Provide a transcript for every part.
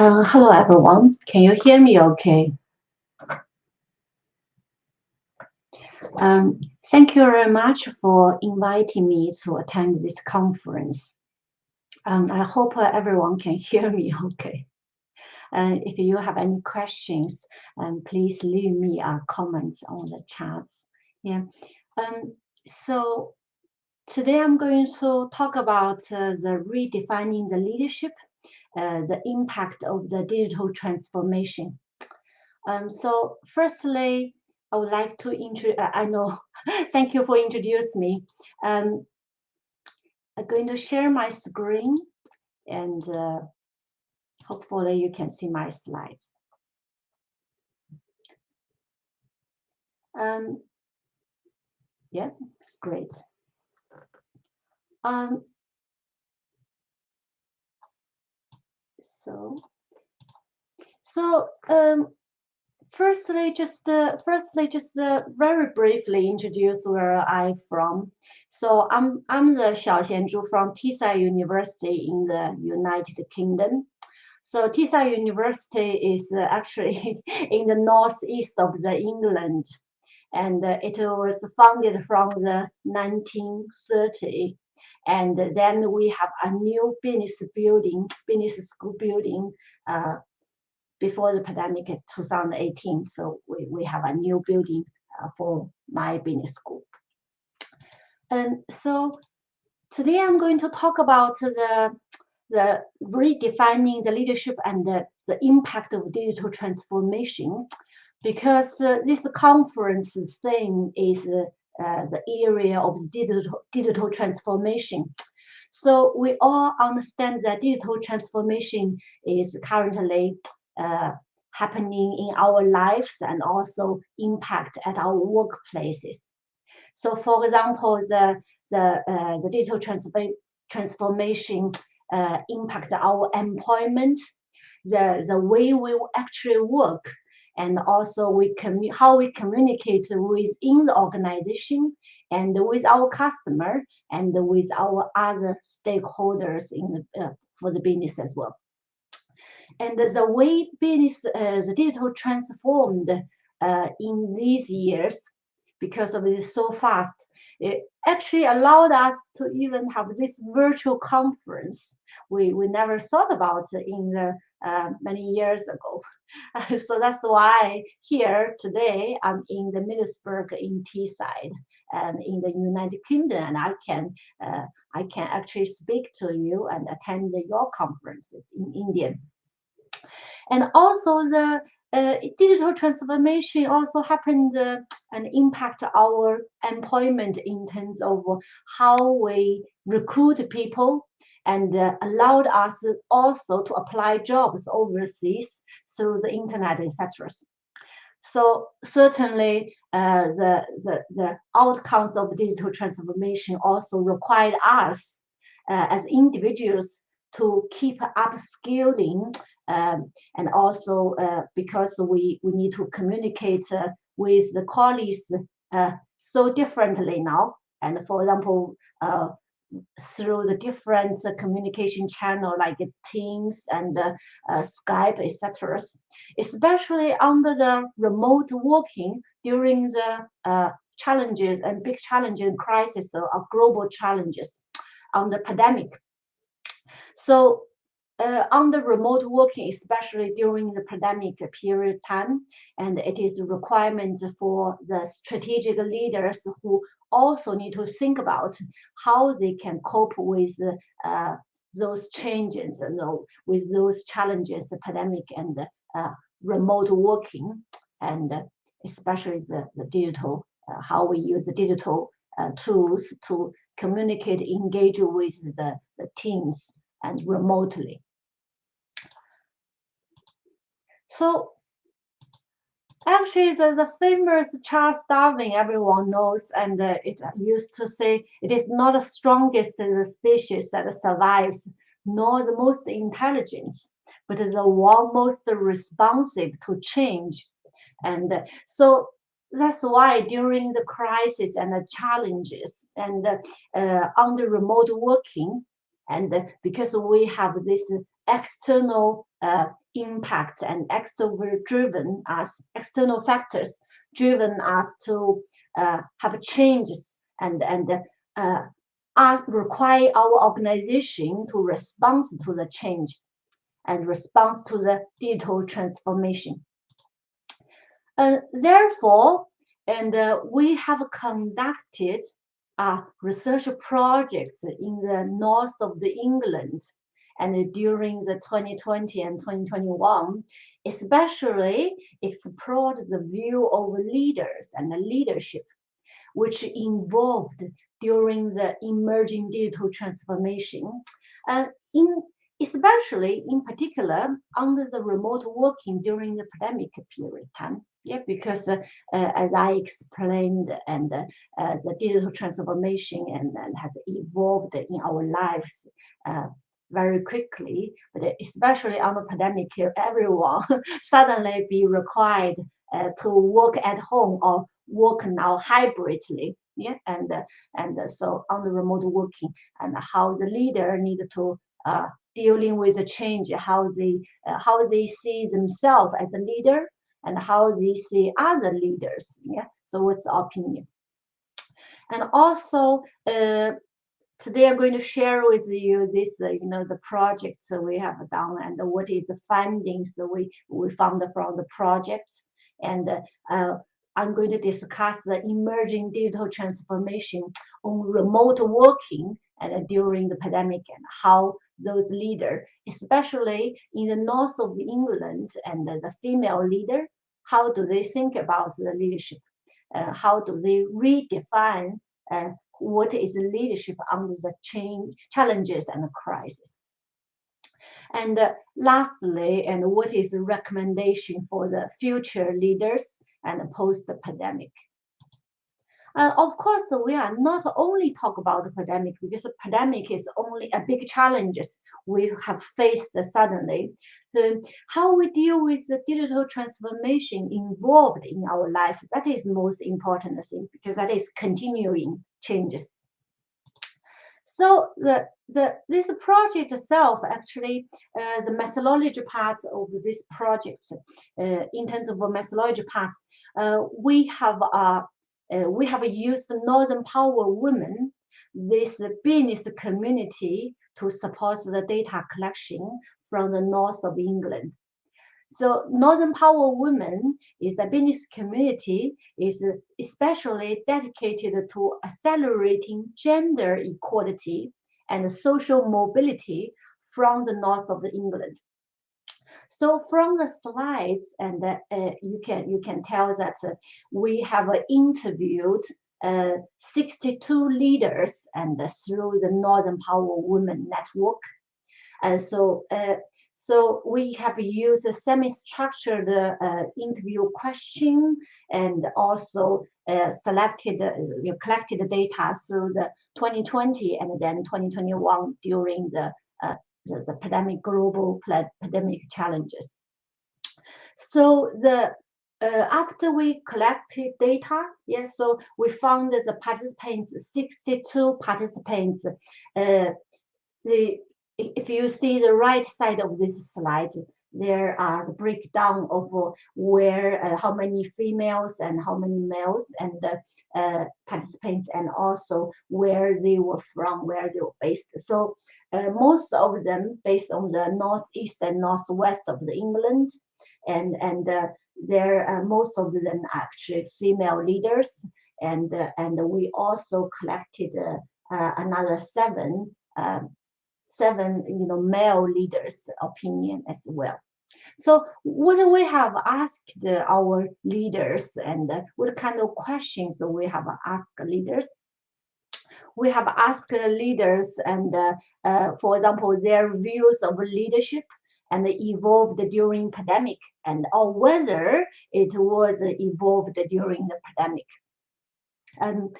Hello everyone. Can you hear me okay? Um, Thank you very much for inviting me to attend this conference. I hope everyone can hear me okay. If you have any questions, please leave me comments on the chats. Yeah. Um, so today I'm going to talk about the redefining the leadership, the impact of the digital transformation. So firstly, I would like to I know, thank you for introducing me. Um, I'm going to share my screen and hopefully you can see my slides. Um, yeah, great. Um, so, so firstly, just very briefly introduce where I'm from. So I'm the Xiao Xianzhu from Tisa University in the United Kingdom. So Tisa University is actually in the northeast of the England, and it was founded from the 1930. And then we have a new business school building before the pandemic in 2018. So we have a new building for my business school. And so today I'm going to talk about the redefining the leadership and the impact of digital transformation, because this conference theme is the area of digital transformation. So we all understand that digital transformation is currently happening in our lives and also impact at our workplaces. So, for example, the digital transformation impact our employment, the way we actually work, and also how we communicate within the organization and with our customer and with our other stakeholders for the business as well. And the way business, the digital transformed in these years, because of this so fast, it actually allowed us to even have this virtual conference. We never thought about in the many years ago. So that's why here today I'm in the Middlesbrough in Teesside and in the United Kingdom, and I can actually speak to you and attend your conferences in India. And also the digital transformation also happened and impact our employment in terms of how we recruit people, and allowed us also to apply jobs overseas through the internet, etc. So certainly the outcomes of digital transformation also required us as individuals to keep upskilling, and also because we need to communicate with the colleagues so differently now. And for example, through the different communication channel like Teams and Skype, etc. Especially under the remote working during the challenges and big challenges and crisis or global challenges on the pandemic. So on the remote working, especially during the pandemic period time, and it is a requirement for the strategic leaders who also need to think about how they can cope with those changes, with those challenges, the pandemic and remote working, and especially the digital, how we use the digital tools to communicate, engage with the teams and remotely. So actually, the famous Charles Darwin, everyone knows, and it used to say, it is not the strongest the species that survives, nor the most intelligent, but the one most responsive to change. And so that's why during the crisis and the challenges and on the remote working, and because we have this external impact and external factors driven us to have changes and require our organization to respond to the change and respond to the digital transformation. Therefore, we have conducted research projects in the north of the England and during the 2020 and 2021, especially explored the view of leaders and leadership, which involved during the emerging digital transformation, especially in particular under the remote working during the pandemic period time. Yeah, because as I explained, and the digital transformation and has evolved in our lives very quickly, but especially on the pandemic, everyone suddenly be required to work at home or work now hybridly. Yeah, and so on the remote working and how the leader need to dealing with the change, how they see themselves as a leader and how they see other leaders. Yeah, so what's the opinion? And also today I'm going to share with you this, the projects we have done and what is the findings we found from the projects. And I'm going to discuss the emerging digital transformation on remote working and during the pandemic and how those leaders, especially in the north of England and the female leader, how do they think about the leadership? How do they redefine what is leadership under the challenges and crisis? And lastly, and what is the recommendation for the future leaders and post the pandemic? Of course, we are not only talk about the pandemic because the pandemic is only a big challenges we have faced suddenly. So how we deal with the digital transformation involved in our life, that is most important thing because that is continuing changes. So this project itself, actually, the methodology part of this project, in terms of the methodology part, we have used Northern Power Women, this business community, to support the data collection from the north of England. So Northern Power Women is a business community, is especially dedicated to accelerating gender equality and social mobility from the north of England. So from the slides, and you can tell that we have interviewed 62 leaders and through the Northern Power Women Network. And so we have used a semi-structured interview question and also collected data through the 2020 and then 2021 during the global pandemic challenges. So after we collected data, so we found the participants, 62 participants. If you see the right side of this slide, there are the breakdown of where how many females and how many males and participants, and also where they were from, where they were based. So most of them based on the northeast and northwest of the England, and there most of them actually female leaders, and we also collected another seven male leaders' opinion as well. So what we have asked our leaders and what kind of questions we have asked leaders? We have asked leaders and, for example, their views of leadership and evolved during pandemic, and or whether it was evolved during the pandemic. And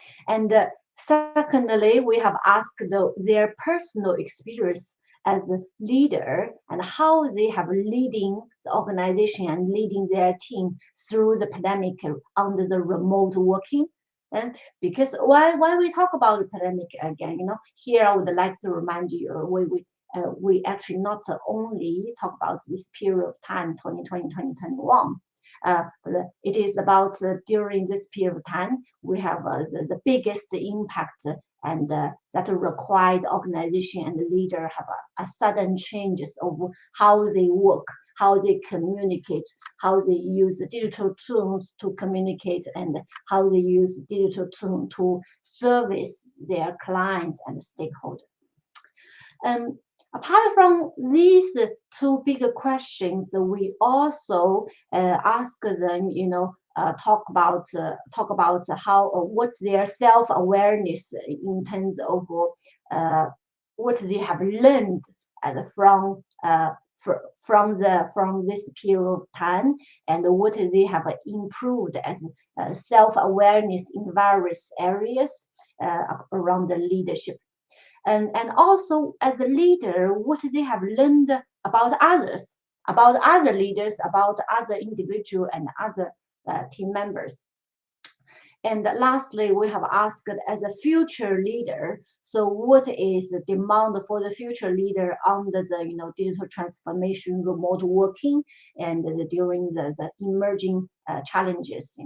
secondly, we have asked their personal experience as a leader and how they have leading the organization and leading their team through the pandemic under the remote working. And because why we talk about the pandemic again, here I would like to remind you, we actually not only talk about this period of time, 2020, 2021. But it is about during this period of time, we have the biggest impact and that required organization and the leader have a sudden changes of how they work, how they communicate, how they use digital tools to communicate, and how they use digital tools to service their clients and stakeholders. Apart from these two big questions, we also ask them, talk about how what's their self-awareness in terms of what they have learned from this period of time, and what they have improved as self-awareness in various areas around the leadership. And also as a leader, what they have learned about others, about other leaders, about other individuals and other team members. And lastly, we have asked as a future leader, so what is the demand for the future leader under the digital transformation, remote working, and during the emerging challenges,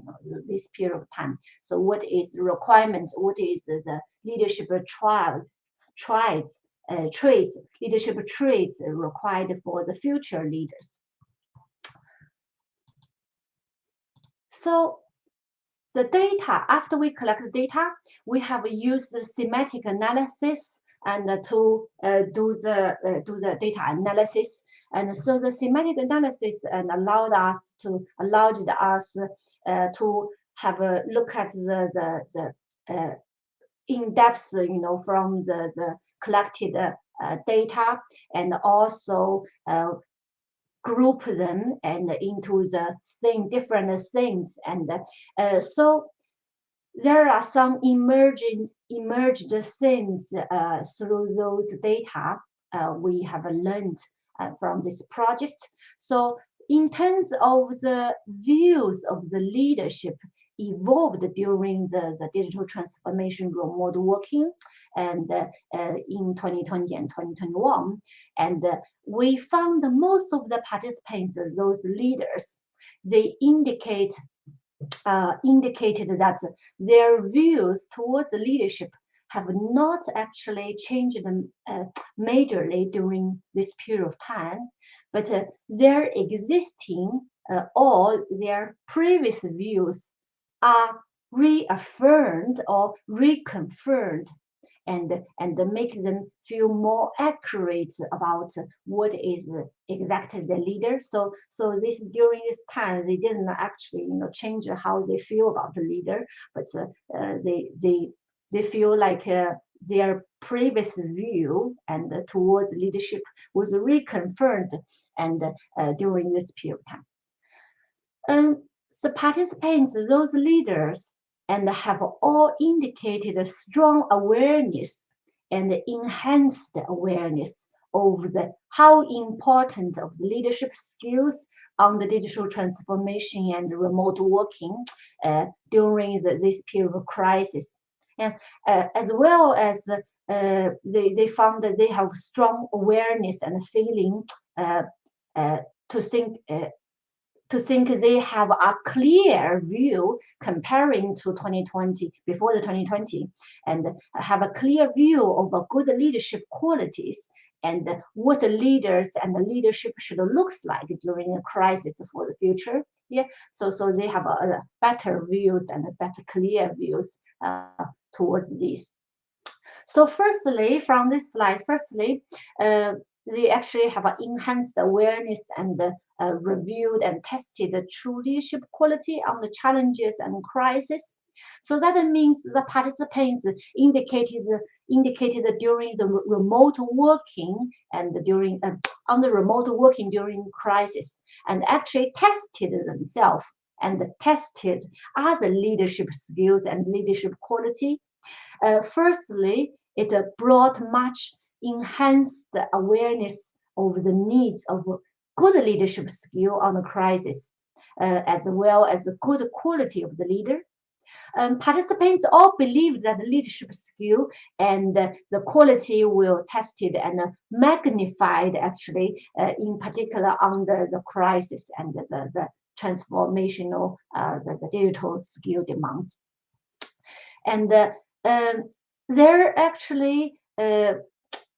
this period of time. So what is the requirements? What is the leadership traits required for the future leaders? So the data, after we collect the data, we have used the semantic analysis and to do the data analysis. And so the semantic analysis allowed us to have a look at the in-depth, from the collected data, and also group them and into the different things. And so there are some emerged things through those data we have learned from this project. So in terms of the views of the leadership evolved during the digital transformation, remote working, and in 2020 and 2021. And we found most of the participants, those leaders, they indicated that their views towards the leadership have not actually changed majorly during this period of time, but their existing or their previous views are reaffirmed or reconfirmed, and make them feel more accurate about what is exactly the leader. So this during this time they didn't actually change how they feel about the leader, but they feel like their previous view and towards leadership was reconfirmed and during this period of time. The participants, those leaders, and have all indicated a strong awareness and enhanced awareness of how important of the leadership skills on the digital transformation and remote working during this period of crisis. And as well as they found that they have strong awareness and feeling to think they have a clear view comparing to 2020, before the 2020, and have a clear view of a good leadership qualities and what the leaders and the leadership should look like during a crisis for the future. Yeah, so they have a better views and a better clear views towards this. So firstly, from this slide, they actually have an enhanced awareness and reviewed and tested the true leadership quality on the challenges and crisis. So that means the participants indicated during the remote working and during on the remote working during crisis, and actually tested themselves and tested other leadership skills and leadership quality. Firstly, it brought much enhanced awareness of the needs of good leadership skill on the crisis, as well as the good quality of the leader. Participants all believe that the leadership skill and the quality will tested and magnified actually, in particular under the crisis and the transformational, the digital skill demands. And there actually is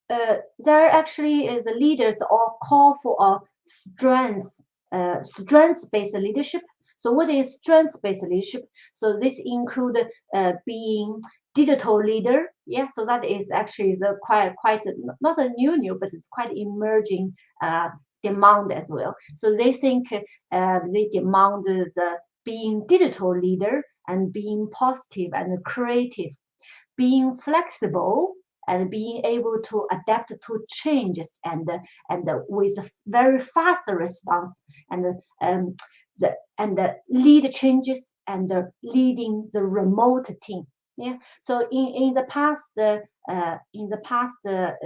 the leaders all call for a strengths-based leadership. So what is strengths-based leadership? So this include being digital leader. Yeah, so that is actually quite not a new, but it's quite emerging demand as well. So they think they demand the being digital leader and being positive and creative, being flexible and being able to adapt to changes and with a very fast response and lead changes and leading the remote team. Yeah. So in the past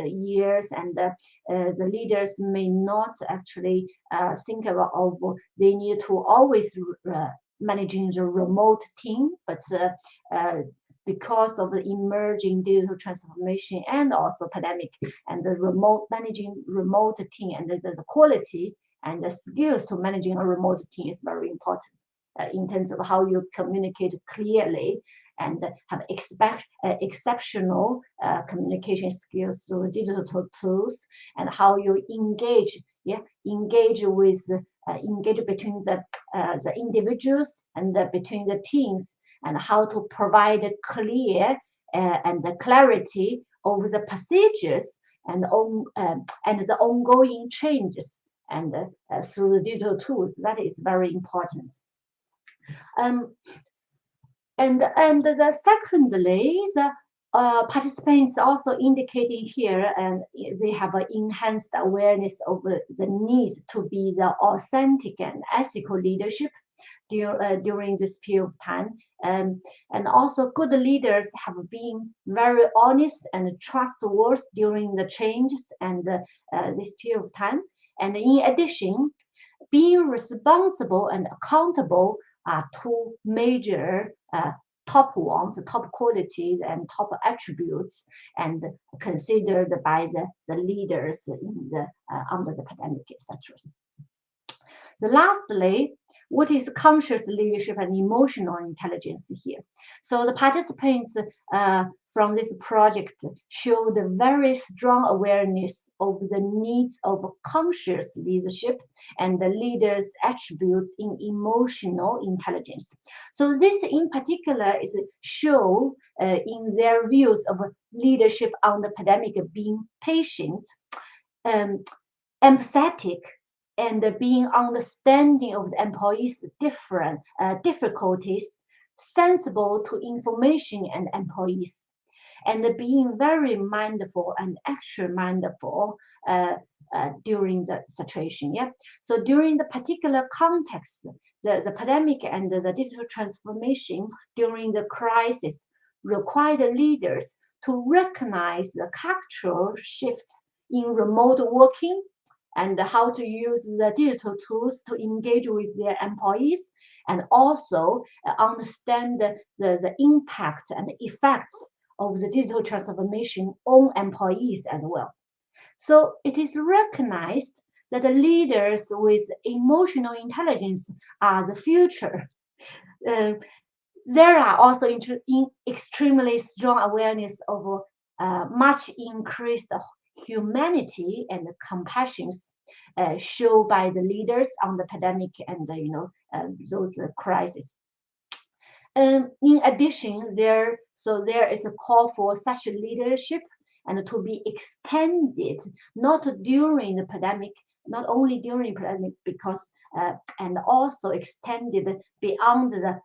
years, and the leaders may not actually think of they need to always managing the remote team, but because of the emerging digital transformation and also pandemic and the managing remote team and the quality and the skills to managing a remote team is very important in terms of how you communicate clearly and have exceptional communication skills through digital tools, and how you engage between the individuals and between the teams, and how to provide clear and the clarity over the procedures and the ongoing changes and through the digital tools. That is very important. And the secondly, the participants also indicating here, and they have an enhanced awareness of the need to be the authentic and ethical leadership during this period of time. And also good leaders have been very honest and trustworthy during the changes and this period of time. And in addition, being responsible and accountable are two major top qualities and top attributes, and considered by the leaders in the under the pandemic, etc. So lastly, what is conscious leadership and emotional intelligence here? So the participants from this project showed a very strong awareness of the needs of conscious leadership and the leader's attributes in emotional intelligence. So this in particular is shown in their views of leadership on the pandemic, being patient, empathetic, and being understanding of the employees' different difficulties, sensible to information and employees, and being very mindful and extra mindful during the situation. Yeah. So during the particular context, the pandemic and the digital transformation during the crisis required leaders to recognize the cultural shifts in remote working and how to use the digital tools to engage with their employees, and also understand the impact and effects of the digital transformation on employees as well. So it is recognized that the leaders with emotional intelligence are the future. There are also extremely strong awareness of much increased humanity and compassion shown by the leaders on the pandemic and those crises. In addition, there is a call for such leadership and to be extended not during the pandemic, not only during the pandemic, because and also extended beyond the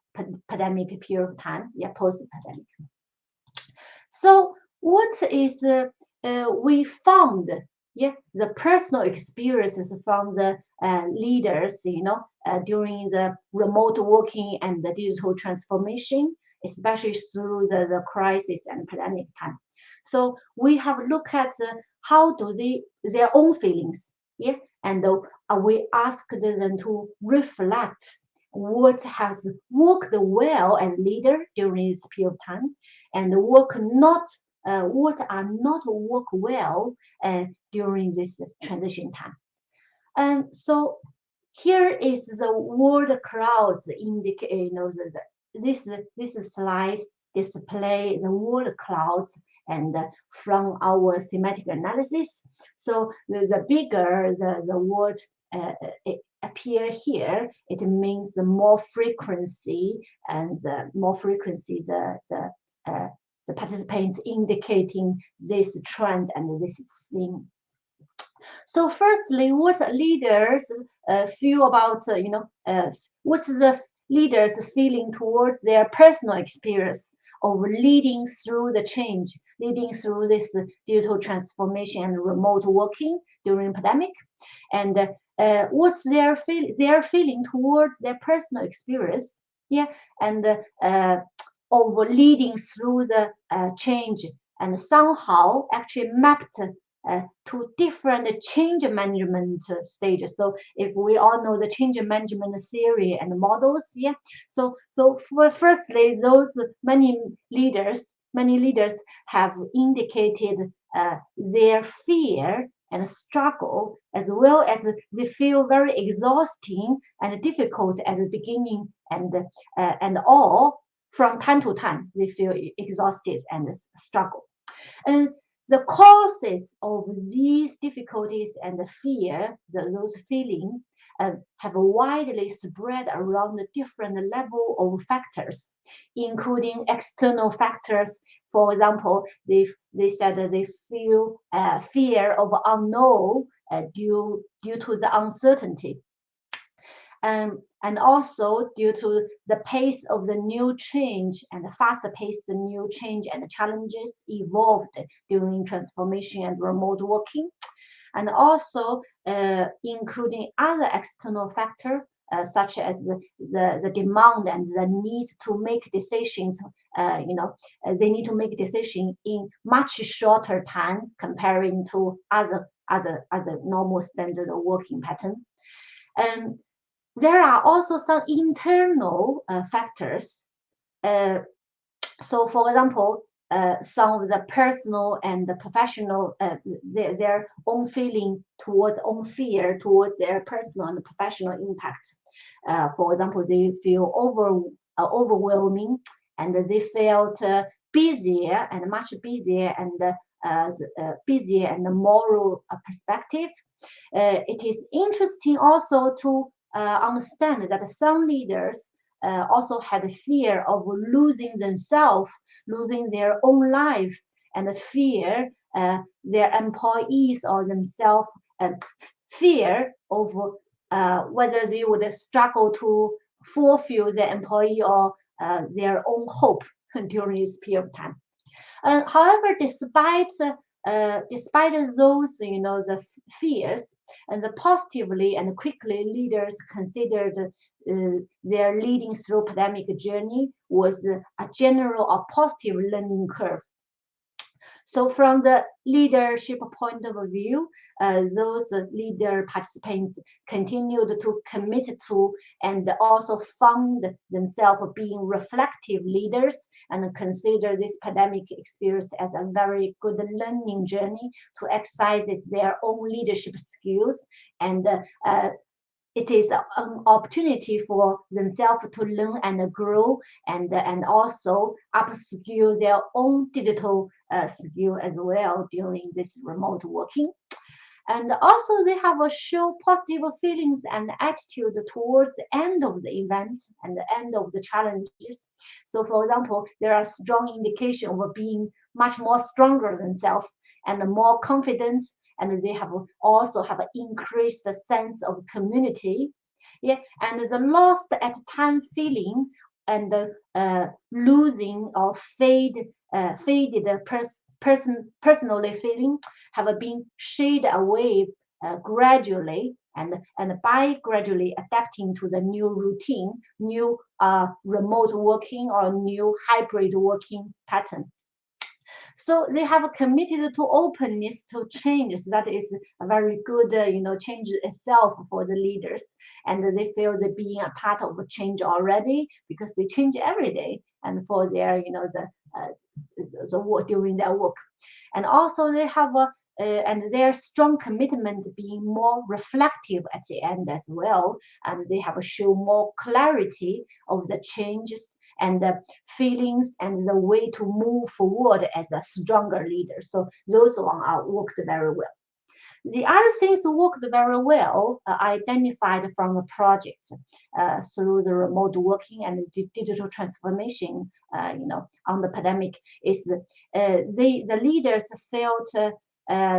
pandemic period of time, post-pandemic. So what is we found, the personal experiences from the leaders, during the remote working and the digital transformation, especially through the crisis and pandemic time. So we have looked at how do their own feelings, and we asked them to reflect what has worked well as leader during this period of time, and what are not work well during this transition time. And so here is the word clouds indicate, this slide display the word clouds and from our semantic analysis. So the bigger the word it appear here, it means the more frequency, and the more frequency the participants indicating this trend and this thing. So firstly, what leaders feel about, what's the leaders feeling towards their personal experience of leading through the change, leading through this digital transformation and remote working during pandemic, and what's their feeling towards their personal experience, and of leading through the change, and somehow actually mapped to different change management stages. So if we all know the change management theory and models, So firstly, those many leaders have indicated their fear and struggle, as well as they feel very exhausting and difficult at the beginning, and all from time to time they feel exhausted and struggle. And the causes of these difficulties and the fear, those feelings, have widely spread around the different level of factors, including external factors. For example, they said that they feel fear of unknown due to the uncertainty. And also due to the pace of the new change and the faster pace the new change and challenges evolved during transformation and remote working, and also including other external factors such as the demand and the need to make decisions. They need to make decisions in much shorter time comparing to other normal standard working pattern. And there are also some internal factors. So, for example, some of the personal and the professional, their own feeling towards own fear towards their personal and professional impact. For example, they feel overwhelming, and they felt busier and much busier and moral perspective. It is interesting also to understand that some leaders also had a fear of losing themselves, losing their own lives, and fear their employees or themselves, fear of whether they would struggle to fulfill their employee or their own hope during this period of time. However, despite those, the fears, and the positively and quickly leaders considered their leading through pandemic journey was a general or positive learning curve. So from the leadership point of view, those leader participants continued to commit to and also found themselves being reflective leaders, and consider this pandemic experience as a very good learning journey to exercise their own leadership skills, and it is an opportunity for themselves to learn and grow, and also upskill their own digital skill as well during this remote working. And also they have a show positive feelings and attitude towards the end of the events and the end of the challenges. So for example, there are strong indication of being much more stronger than self and more confidence, and they also have an increased sense of community. And the lost at time feeling and losing or faded personally feeling have been shaded away gradually, and by gradually adapting to the new routine, new remote working or new hybrid working pattern. So they have committed to openness to changes. That is a very good, change itself for the leaders. And they feel they're being a part of a change already because they change every day and for their, the work during their work. And also they have and their strong commitment being more reflective at the end as well. And they have shown more clarity of the changes and the feelings and the way to move forward as a stronger leader. So those one are worked very well. The other things worked very well, identified from the project through the remote working and digital transformation, on the pandemic, is the leaders felt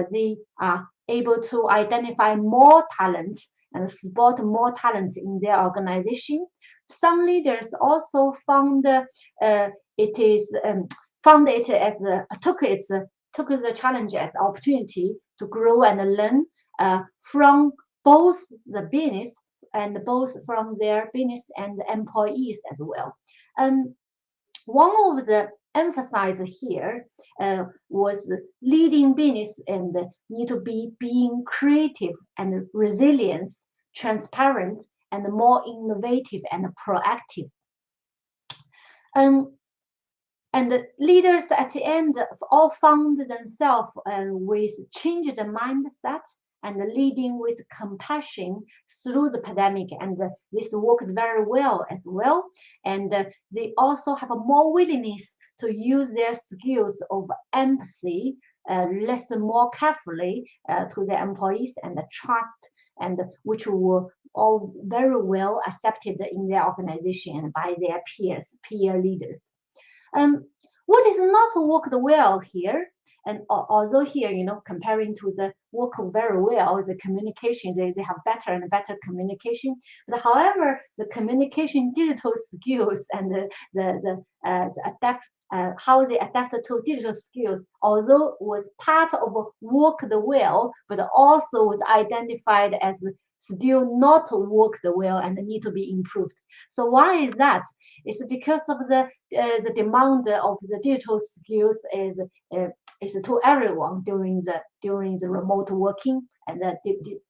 they are able to identify more talents and support more talents in their organization. Some leaders also found it is found it as took the challenge as opportunity to grow and learn from both the business and both from their business and employees as well. One of the emphasize here was leading business and need to be being creative and resilience, transparent, and more innovative and proactive. And the leaders at the end all found themselves with changed mindset and leading with compassion through the pandemic. And this worked very well as well. And they also have a more willingness to use their skills of empathy, listen more carefully to their employees and the trust, and which were all very well accepted in their organization and by their peer leaders. What is not worked well here, and although here, comparing to the work very well, the communication, they have better and better communication. But however, the communication digital skills and how they adapted to digital skills, although was part of worked well, but also was identified as still not worked well and need to be improved. So why is that? It's because of the demand of the digital skills is to everyone during the remote working and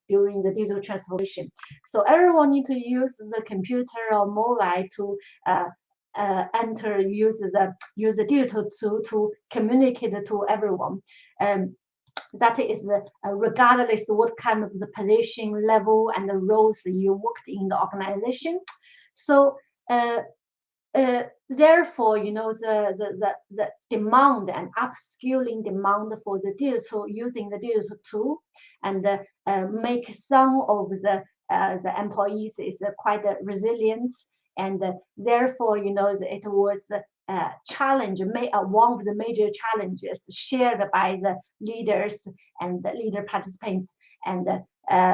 during the digital transformation. So everyone need to use the computer or mobile to use the digital tool to communicate to everyone. That is regardless what kind of the position level and the roles you worked in the organization. So therefore, the demand and upskilling demand for the digital, using the digital tool, and make some of the employees is quite resilient, and therefore, it was challenge, one of the major challenges shared by the leaders and the leader participants, and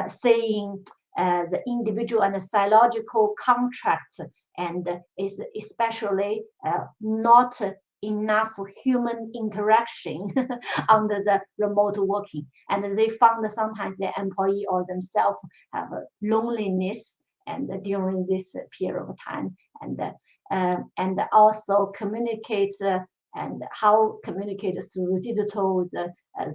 saying the individual and the psychological contracts, and is especially not enough human interaction under the remote working. And they found that sometimes the employee or themselves have loneliness and during this period of time, and also communicate and how communicate through digital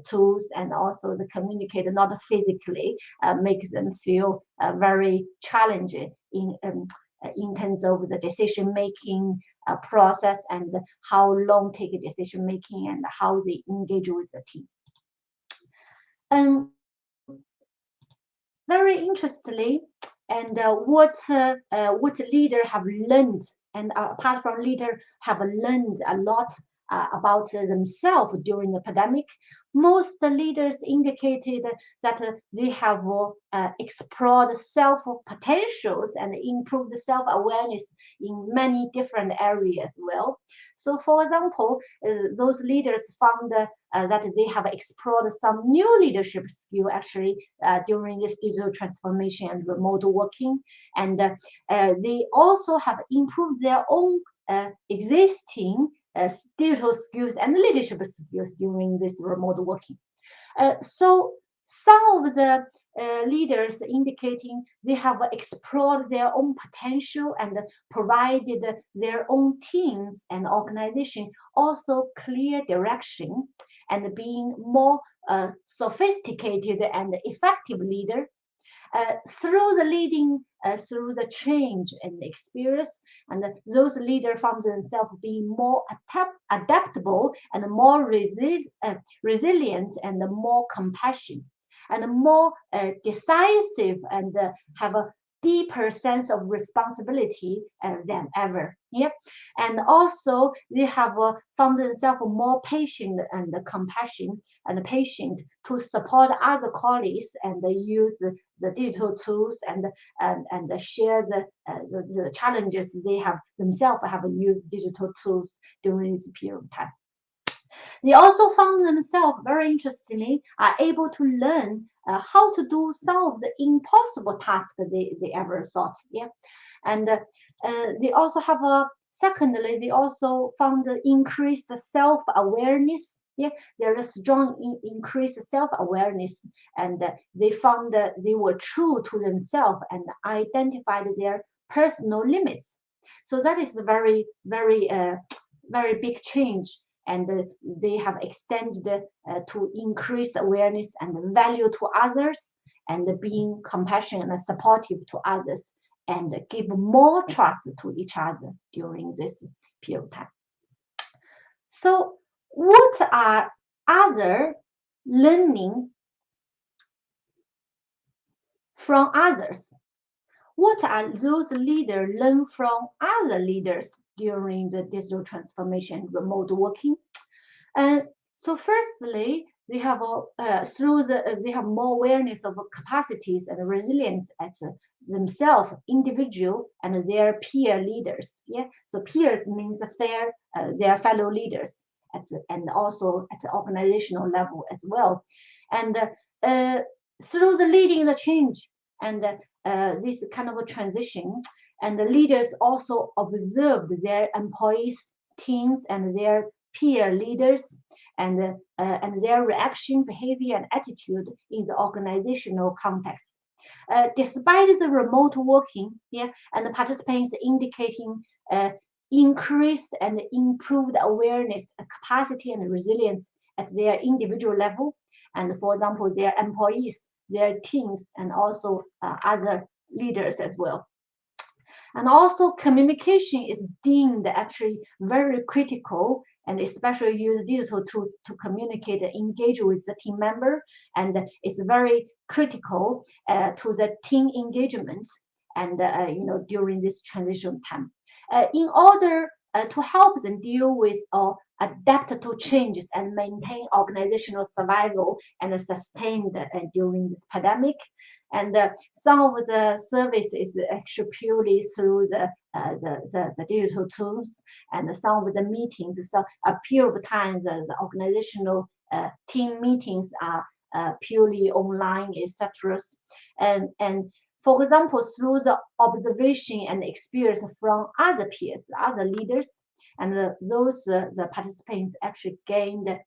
tools, and also the communicate not physically makes them feel very challenging in terms of the decision making process, and how long take decision making, and how they engage with the team. Very interestingly, and what leader have learned, and apart from leader have learned a lot about themselves during the pandemic, most leaders indicated that they have explored self potentials and improved self-awareness in many different areas as well. So for example, those leaders found that they have explored some new leadership skill actually during this digital transformation and remote working, and they also have improved their own existing digital skills and leadership skills during this remote working. So some of the leaders indicating they have explored their own potential and provided their own teams and organization also clear direction. and being more sophisticated and effective leader. Through the leading, through the change and experience, and those leaders found themselves being more adaptable and more resilient and more compassionate and more decisive and have a deeper sense of responsibility than ever. Yeah, and also they have found themselves more patient and compassion and patient to support other colleagues and use the digital tools and share the challenges they have themselves have used digital tools during this period of time. They also found themselves, very interestingly, are able to learn how to do some of the impossible tasks they ever thought. Yeah, and they also have secondly, they also found increased self-awareness. Yeah, there is strong increased self-awareness, and they found that they were true to themselves and identified their personal limits. So that is a very, very big change, and they have extended to increase awareness and value to others, and being compassionate and supportive to others, and give more trust to each other during this period of time. So what are other learning from others? What are those leaders learn from other leaders during the digital transformation, remote working? So firstly, they have they have more awareness of capacities and resilience as themselves, individual, and their peer leaders. Yeah, so peers means their fellow leaders, and also at the organizational level as well. And through the leading the change and this kind of a transition, and the leaders also observed their employees, teams, and their peer leaders, and their reaction, behavior, and attitude in the organizational context. Despite the remote working, yeah, and the participants indicating increased and improved awareness, capacity, and resilience at their individual level, and for example, their employees, their teams, and also other leaders as well. And also communication is deemed actually very critical, and especially use digital tools to communicate and engage with the team member, and it's very critical to the team engagement, and during this transition time, in order to help them deal with or adapt to changes and maintain organizational survival and sustain during this pandemic. And some of the service is actually purely through the digital tools, and some of the meetings. So a period of time, the organizational team meetings are purely online, etc. And for example, through the observation and experience from other peers, other leaders, and the participants actually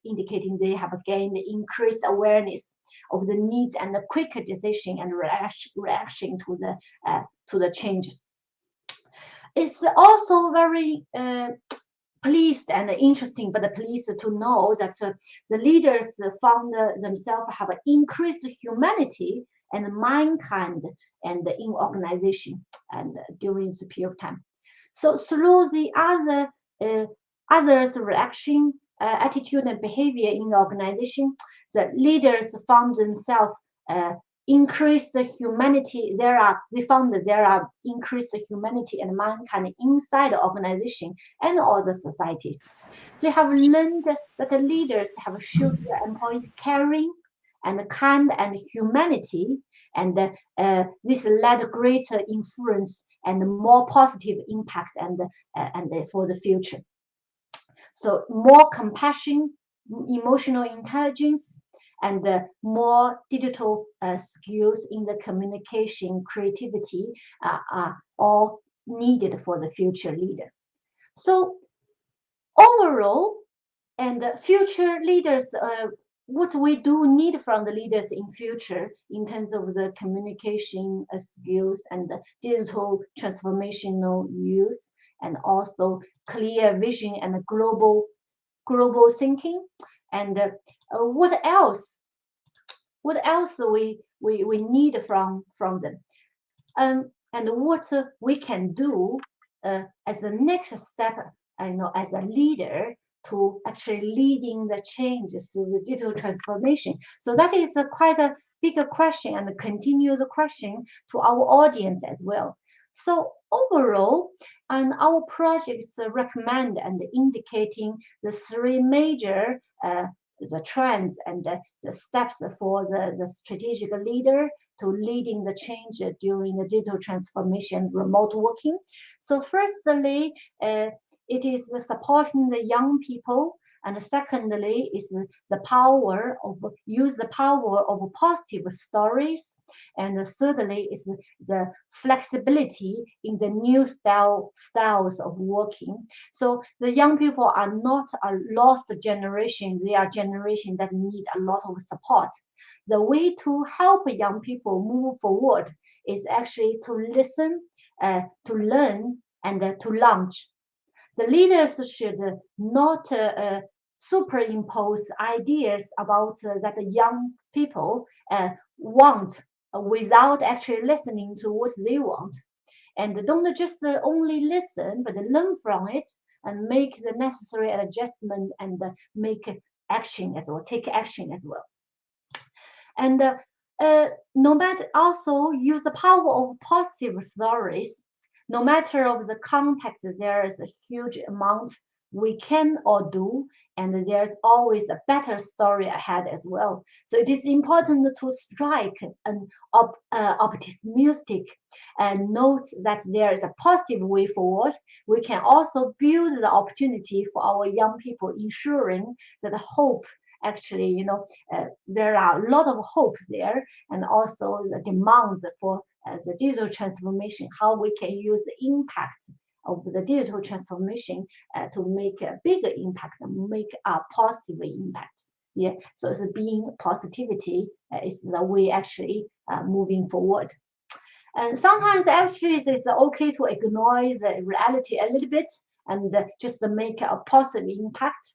indicating they have gained increased awareness of the needs and the quicker decision and reaction to the changes. It's also very pleased and interesting, but pleased to know that the leaders found themselves have increased humanity and mankind and in organization and during this period of time. So through the others' reaction, attitude, and behavior in the organization, the leaders found themselves increased humanity. They found that there are increased humanity and mankind inside the organization and other societies. They have learned that the leaders have shown their employees caring and kind and humanity, and this led greater influence and more positive impact and for the future. So more compassion, emotional intelligence, and more digital skills in the communication, creativity are all needed for the future leader. So overall, and future leaders, what we do need from the leaders in future in terms of the communication skills and the digital transformational use, and also clear vision and global thinking, and what else we need from them, and what we can do as the next step, as a leader to actually leading the changes through the digital transformation. So that is quite a bigger question and continue the question to our audience as well. So overall, and our projects recommend and indicating the three major the trends and the steps for the strategic leader to leading the change during the digital transformation, remote working. So firstly, it is supporting the young people, and secondly is the power of use the power of positive stories, and thirdly is the flexibility in the new styles of working. So the young people are not a lost generation; they are generation that need a lot of support. The way to help young people move forward is actually to listen, to learn, and to launch. The leaders should not superimpose ideas about that the young people want without actually listening to what they want. And don't just only listen, but learn from it and make the necessary adjustment and make action as well, take action as well. And no matter also use the power of positive stories. No matter of the context, there is a huge amount we can or do, and there's always a better story ahead as well. So it is important to strike an optimistic and note that there is a positive way forward. We can also build the opportunity for our young people, ensuring that hope actually, there are a lot of hope there, and also the demand for the digital transformation, how we can use the impact of the digital transformation to make a bigger impact, make a positive impact. Yeah, so it's being positivity is the way actually moving forward. And sometimes actually it's okay to ignore the reality a little bit and just make a positive impact.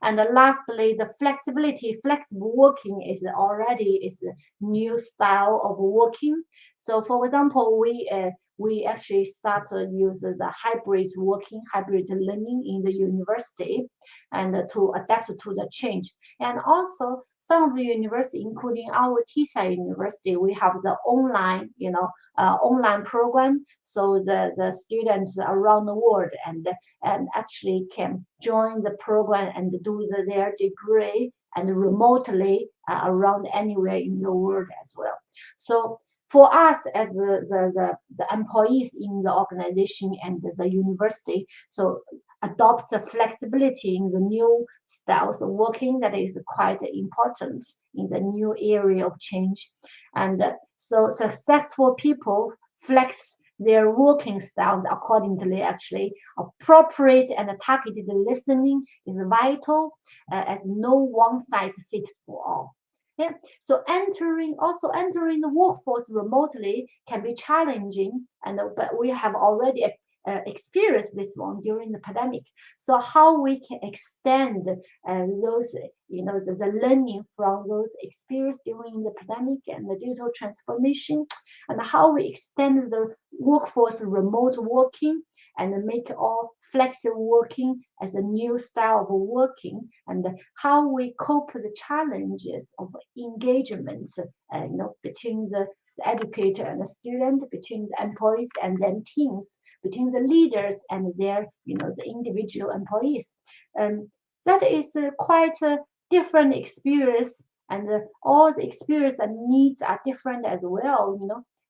And lastly, the flexibility. Flexible working is already a new style of working. So, for example, we actually start to use the hybrid working, hybrid learning in the university, and to adapt to the change. And also, some of the university, including our TSI University, we have the online, online program. So the students around the world and actually can join the program and do their degree and remotely around anywhere in the world as well. So for us as the employees in the organization and the university, so adopt the flexibility in the new styles of working that is quite important in the new area of change. And so successful people flex their working styles accordingly. Actually, appropriate and targeted listening is vital, as no one size fits for all. Yeah. So entering the workforce remotely can be challenging, but we have already experienced this one during the pandemic. So how we can extend those, the learning from those experience during the pandemic and the digital transformation, and how we extend the workforce remote working and make all flexible working as a new style of working, and how we cope with the challenges of engagements, between the educator and the student, between the employees and then teams, between the leaders and their, the individual employees. That is quite a different experience, and all the experience and needs are different as well,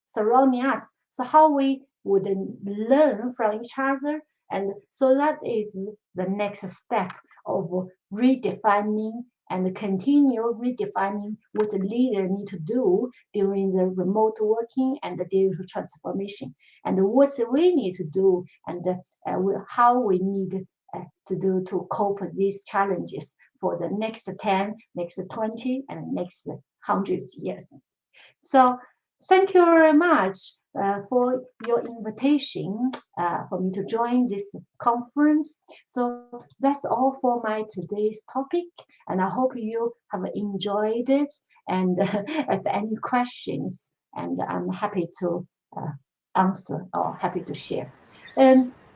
surrounding us. So how we would learn from each other, and so that is the next step of redefining and continue redefining what the leader need to do during the remote working and the digital transformation, and what we need to do, and how we need to do to cope with these challenges for the next 10, next 20, and next hundreds years. So thank you very much for your invitation for me to join this conference. So that's all for my today's topic, and I hope you have enjoyed it. And if any questions, and I'm happy to answer or happy to share.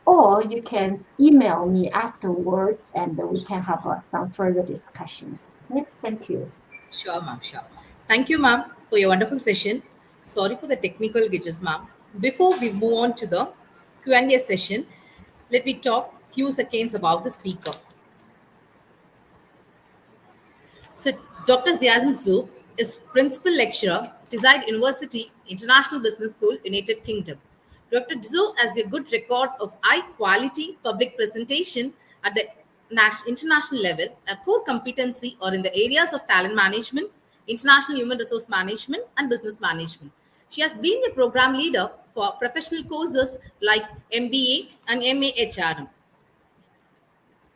Or you can email me afterwards, and we can have some further discussions. Yeah, thank you. Sure, ma'am, sure. Thank you, ma'am, for your wonderful session. Sorry for the technical glitches, ma'am. Before we move on to the Q&A session, let me talk few seconds about the speaker. So, Dr. Ziazin Zoub is Principal Lecturer, Tizide University, International Business School, United Kingdom. Dr. Zoub has a good record of high quality public presentation at the international level, a core competency or in the areas of talent management, international human resource management, and business management. She has been a program leader for professional courses like MBA and MAHRM.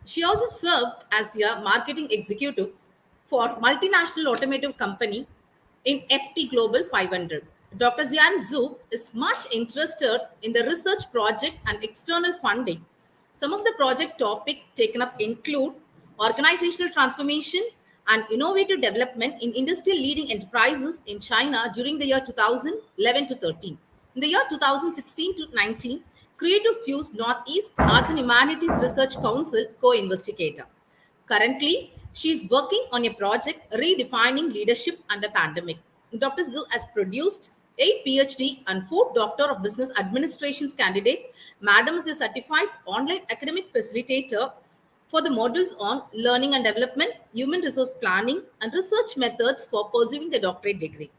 She also served as a marketing executive for multinational automotive company in FT Global 500. Dr. Zian Zhu is much interested in the research project and external funding. Some of the project topics taken up include organizational transformation and innovative development in industry leading enterprises in China during the year 2011 to 13. In the year 2016 to 19, Creative Fuse Northeast Arts and Humanities Research Council co-investigator. Currently, she is working on a project redefining leadership under pandemic. Dr. Zhu has produced 8 PhD and 4 Doctor of Business Administrations candidate. Madam is a certified online academic facilitator for the modules on learning and development, human resource planning, and research methods for pursuing the doctorate degree.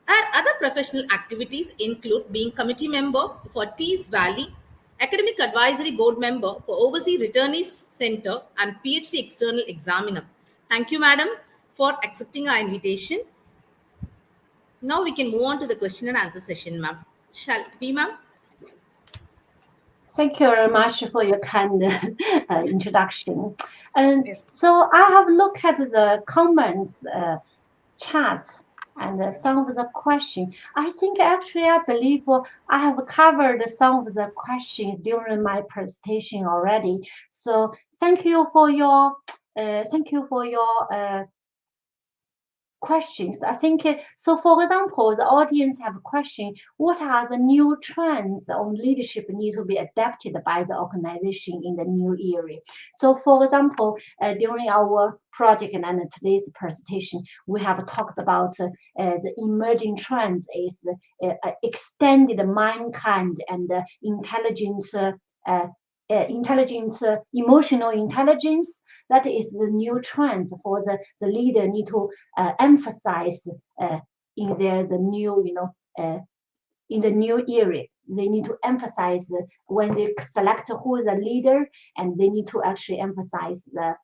Her other professional activities include being committee member for Tees Valley, academic advisory board member for Overseas Returnees Center, and PhD external examiner. Thank you, madam, for accepting our invitation. Now we can move on to the question and answer session, ma'am. Shall we, ma'am? Thank you very much for your kind introduction. And Yes. so I have looked at the comments chats and some of the questions. I think actually I believe I have covered some of the questions during my presentation already. So thank you for your questions. I think so. For example, the audience have a question: what are the new trends on leadership need to be adapted by the organization in the new era? So, for example, during our project and today's presentation, we have talked about the emerging trends is extended mankind and emotional intelligence. That is the new trends for the leader need to emphasize in their the new in the new area. They need to emphasize when they select who is the leader, and they need to actually emphasize the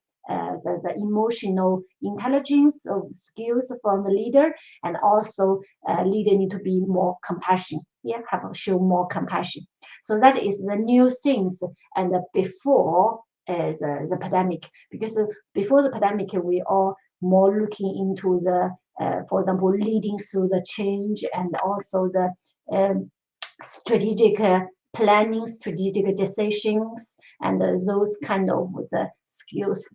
emotional intelligence of skills from the leader, and also leader need to be more compassion. Yeah, have show more compassion. So that is the new things. And before the pandemic, because before the pandemic, we are more looking into the, for example, leading through the change, and also the strategic planning, strategic decisions, and those kind of skills.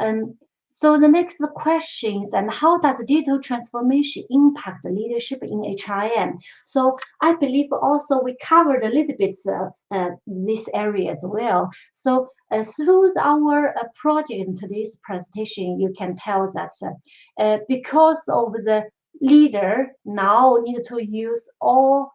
Um, so the next question is, and how does digital transformation impact leadership in HRM? So I believe also we covered a little bit this area as well. So through our project in today's presentation, you can tell that because of the leader now need to use all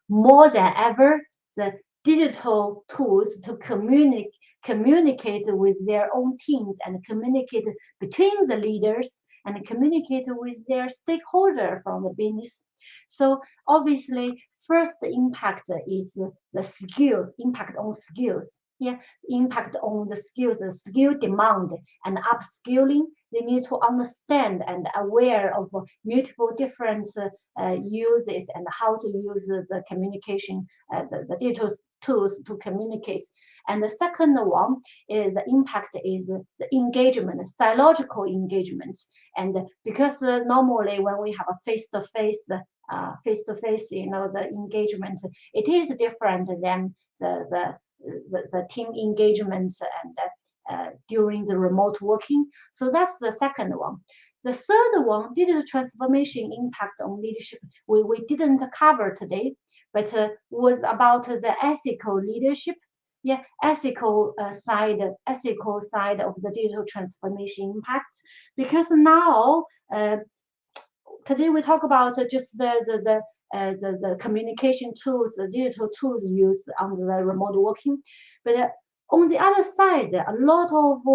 more than ever the digital tools to communicate with their own teams, and communicate between the leaders, and communicate with their stakeholder from the business. So obviously, first impact is the skills, impact on skills. Yeah, impact on the skills, the skill demand and upskilling. They need to understand and aware of multiple different uses and how to use the communication, the digital tools to communicate. And the second one is the impact is the engagement, psychological engagement. And because normally when we have a face-to-face, the engagement, it is different than the team engagements and during the remote working. So that's the second one. The third one, digital transformation impact on leadership, we didn't cover today, but was about the ethical leadership. Yeah, ethical side of the digital transformation impact. Because now today we talk about just the communication tools, the digital tools used on the remote working. But on the other side, a lot of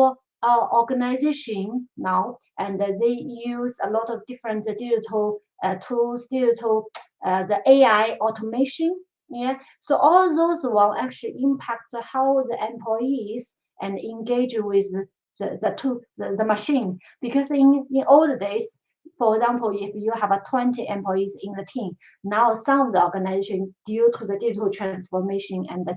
organization now, and they use a lot of different digital tools, the AI automation. Yeah, so all those will actually impact how the employees and engage with the machine. Because in old days, for example, if you have 20 employees in the team, now some of the organization, due to the digital transformation and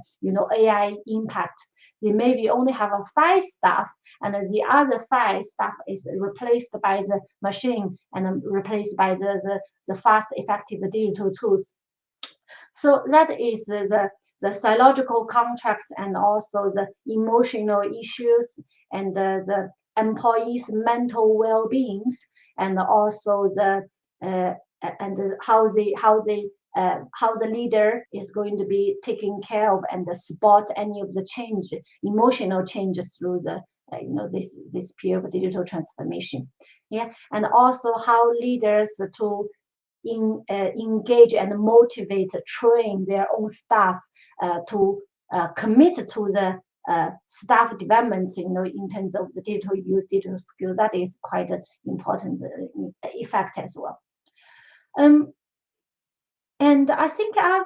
AI impact, they maybe only have 5 staff, and the other 5 staff is replaced by the machine and replaced by the fast, effective digital tools. So that is the psychological contract and also the emotional issues and the employees' mental well-beings, and also the and how the leader is going to be taking care of and spot any of the emotional changes through the this period of digital transformation. Yeah, and also how leaders to engage and motivate, train their own staff to commit to the staff development, in terms of the digital use, digital skill. That is quite an important effect as well. And I think I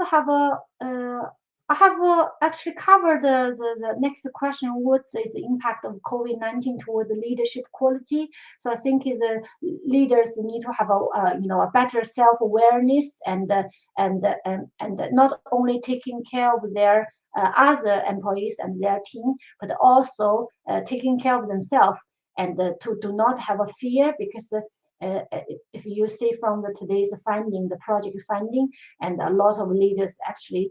have actually covered the next question. What is the impact of COVID-19 towards the leadership quality? So I think leaders need to have a better self-awareness and not only taking care of their other employees and their team, but also taking care of themselves, and to do not have a fear. Because if you see from today's funding, the project funding, and a lot of leaders actually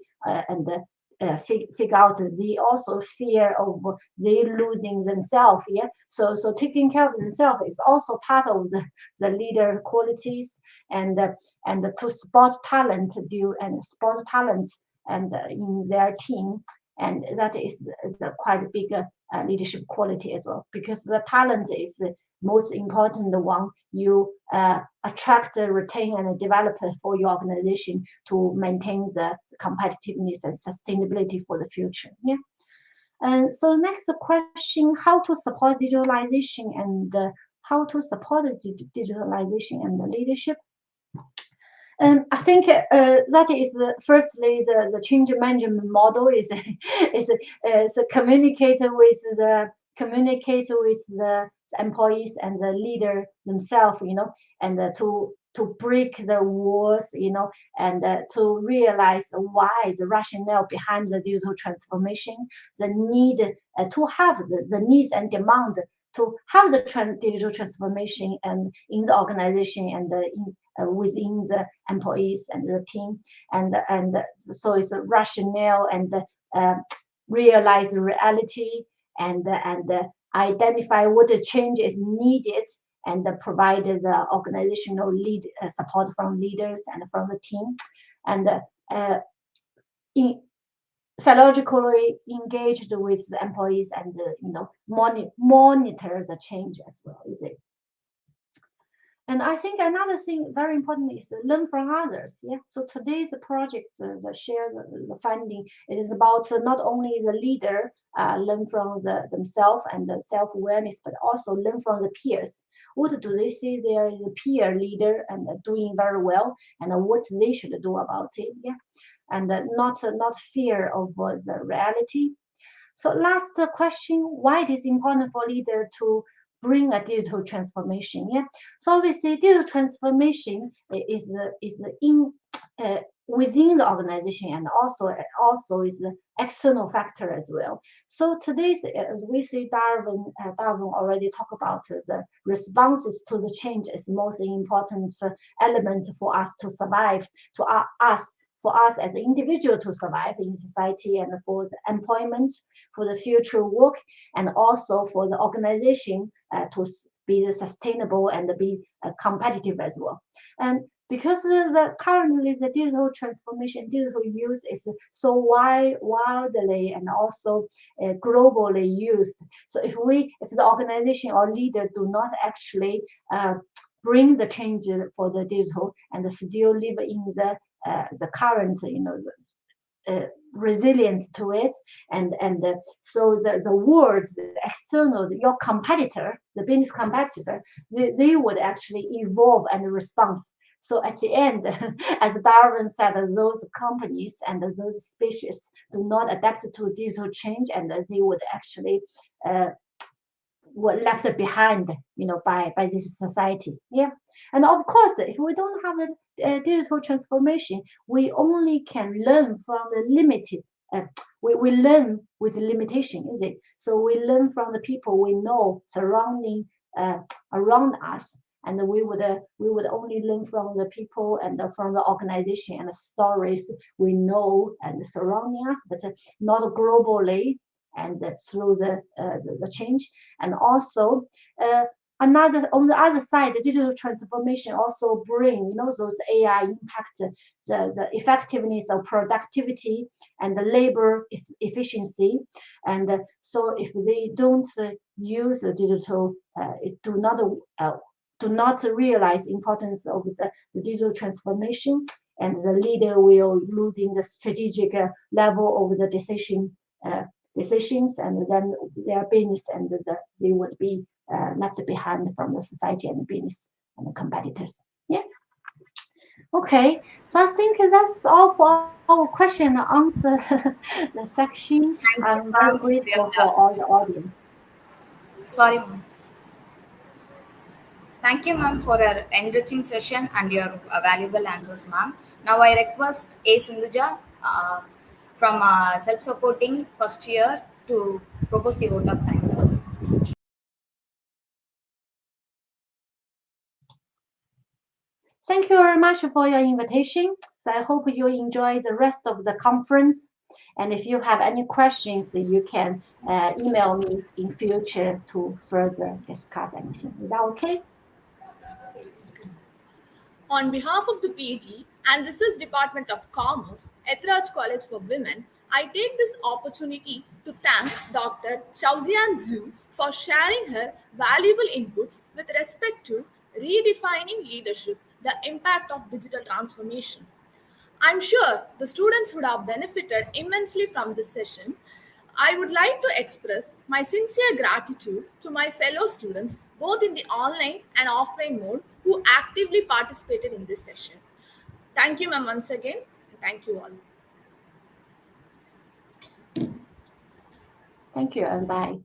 figure out they also fear of they losing themselves. Yeah, so taking care of themselves is also part of the leader qualities, and to spot talent and in their team, and that is quite a big leadership quality as well, because the talent is the most important one you attract, retain, and develop for your organization to maintain the competitiveness and sustainability for the future. Yeah. And so next question, how to support digitalization and digitalization and the leadership. And I think that is firstly the change management model is communicate with the employees and the leader themselves, and to break the walls, and to realize why the rationale behind the digital transformation, the need to have the needs and demand to have the digital transformation and in the organization and within the employees and the team, and so it's a rationale and realize the reality and identify what the change is needed, and provide the organizational support from leaders and from the team, and psychologically engaged with the employees, and monitor the change as well. Is it? And I think another thing very important is learn from others. Yeah. So today's project, the share the funding, it is about not only the leader learn from themselves and the self-awareness, but also learn from the peers. What do they see there is a peer leader and doing very well, and what they should do about it? Yeah. And not fear of the reality. So last question, why it is important for leader to bring a digital transformation? Yeah. So obviously digital transformation is in within the organization, and also is the external factor as well. So today's, as we see, Darwin already talked about the responses to the change is most important element for us to survive, to us for us as an individual to survive in society, and for the employment, for the future work, and also for the organization to be sustainable and be competitive as well. And because currently the digital transformation, digital use is so widely and also globally used. So if the organization or leader do not actually bring the change for the digital and still live in the current, resilience to it, and so the world, the external, your competitor, the business competitor, they would actually evolve and respond. So at the end, as Darwin said, those companies and those species do not adapt to digital change, and they would actually were left behind, by this society. Yeah. And of course, if we don't have a digital transformation, we only can learn from the limited. We learn with limitation, is it? So we learn from the people we know surrounding around us, and we would only learn from the people and from the organization and the stories we know and surrounding us, but not globally and through the change. And also another, on the other side, the digital transformation also bring, those AI impact the effectiveness of productivity and the labor efficiency. And so if they don't use the digital, do not realize importance of the digital transformation, and the leader will losing the strategic level of the decisions, and then their business, and they would be left behind from the society and business and the competitors. Yeah. Okay. So I think that's all for our question and answer the section. Thank you, I'm very ma'am, for grateful for your, all the audience. sorry, ma'am. Thank you, ma'am, for your enriching session and your valuable answers, ma'am. Now I request A. Sindhuja from self-supporting first year to propose the vote of thanks, ma'am. Thank you very much for your invitation. So I hope you enjoy the rest of the conference. And if you have any questions, you can email me in future to further discuss anything. Is that okay? On behalf of the PG and Research Department of Commerce, Ethiraj College for Women, I take this opportunity to thank Dr. Xiaoxian Zhu for sharing her valuable inputs with respect to redefining leadership, the impact of digital transformation. I'm sure the students would have benefited immensely from this session. I would like to express my sincere gratitude to my fellow students, both in the online and offline mode, who actively participated in this session. Thank you, ma'am, once again. Thank you all. Thank you and bye.